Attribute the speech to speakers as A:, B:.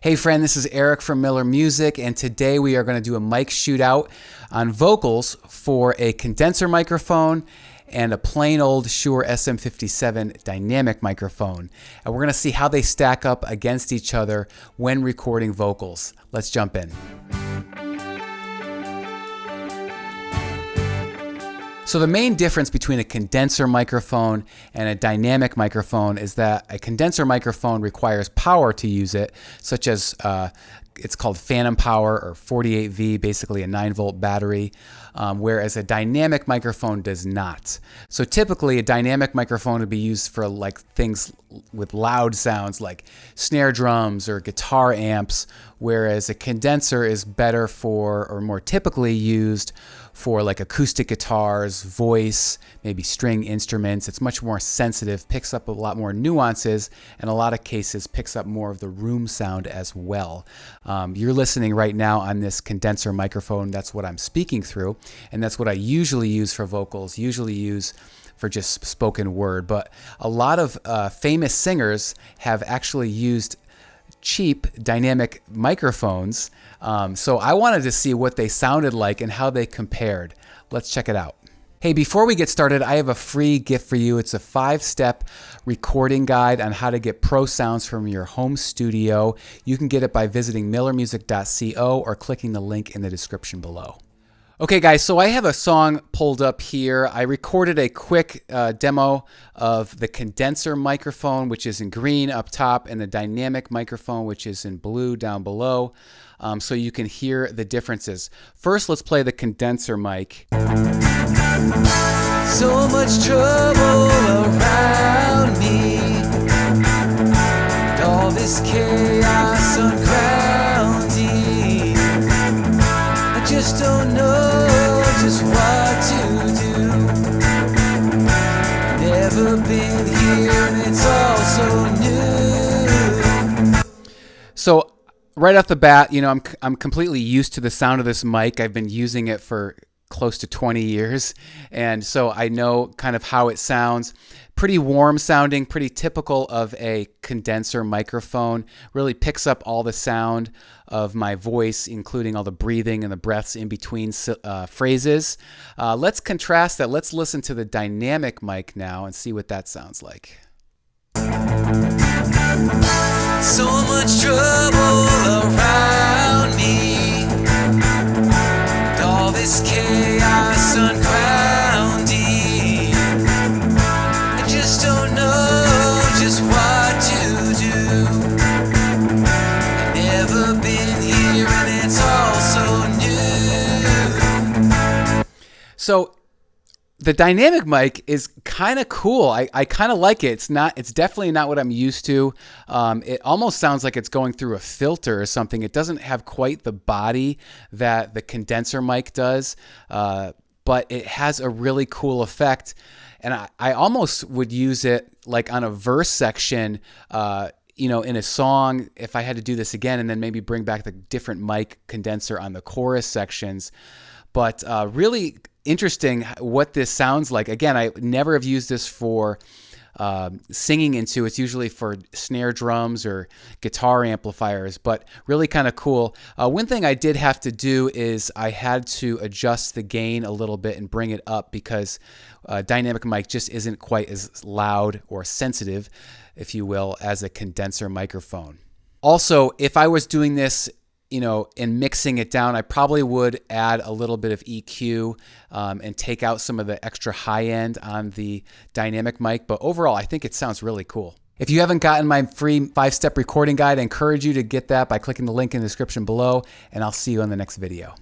A: Hey friend, this is Eric from Miller Music, and today we are going to do a mic shootout on vocals for a condenser microphone and a plain old Shure SM57 dynamic microphone. And we're going to see how they stack up against each other when recording vocals. Let's jump in. So the main difference between a condenser microphone and a dynamic microphone is that a condenser microphone requires power to use it, such as it's called phantom power or 48V, basically a 9-volt battery, whereas a dynamic microphone does not. So typically a dynamic microphone would be used for like things with loud sounds like snare drums or guitar amps, whereas a condenser is better for, or more typically used for, like acoustic guitars, voice, maybe string instruments. It's much more sensitive, picks up a lot more nuances, and in a lot of cases picks up more of the room sound as well. You're listening right now on this condenser microphone. That's what I'm speaking through, and that's what I usually use for vocals, usually use for just spoken word. But a lot of famous singers have actually used cheap dynamic microphones. So I wanted to see what they sounded like and how they compared. Let's check it out. Hey, before we get started, I have a free gift for you. It's a 5-step recording guide on how to get pro sounds from your home studio. You can get it by visiting millermusic.co or clicking the link in the description below. Okay guys, so I have a song pulled up here. I recorded a quick demo of the condenser microphone, which is in green up top, and the dynamic microphone, which is in blue down below, so you can hear the differences. First, let's play the condenser mic. So much trouble around me, all this chaos surrounding. I just don't know just what to do. Never been here and it's all so new. So right off the bat, you know, I'm completely used to the sound of this mic. I've been using it for close to 20 years, and so I know kind of how it sounds. Pretty warm sounding, pretty typical of a condenser microphone. Really picks up all the sound of my voice, including all the breathing and the breaths in between phrases. Let's contrast that. Let's listen to the dynamic mic now and see what that sounds like. So much trouble around me, all this chaos surrounding. I just don't know just what to do. I've never been here and it's all so new. So the dynamic mic is kind of cool. I kind of like it. It's definitely not what I'm used to. It almost sounds like it's going through a filter or something. It doesn't have quite the body that the condenser mic does, but it has a really cool effect. And I almost would use it like on a verse section, you know, in a song, if I had to do this again, and then maybe bring back the different mic condenser on the chorus sections. But really interesting what this sounds like. Again, I never have used this for singing into. It's usually for snare drums or guitar amplifiers, but really kind of cool. One thing I did have to do is I had to adjust the gain a little bit and bring it up because dynamic mic just isn't quite as loud or sensitive, if you will, as a condenser microphone. Also, if I was doing this, you know, and mixing it down, I probably would add a little bit of EQ and take out some of the extra high end on the dynamic mic. But overall, I think it sounds really cool. If you haven't gotten my free 5-step recording guide, I encourage you to get that by clicking the link in the description below, and I'll see you on the next video.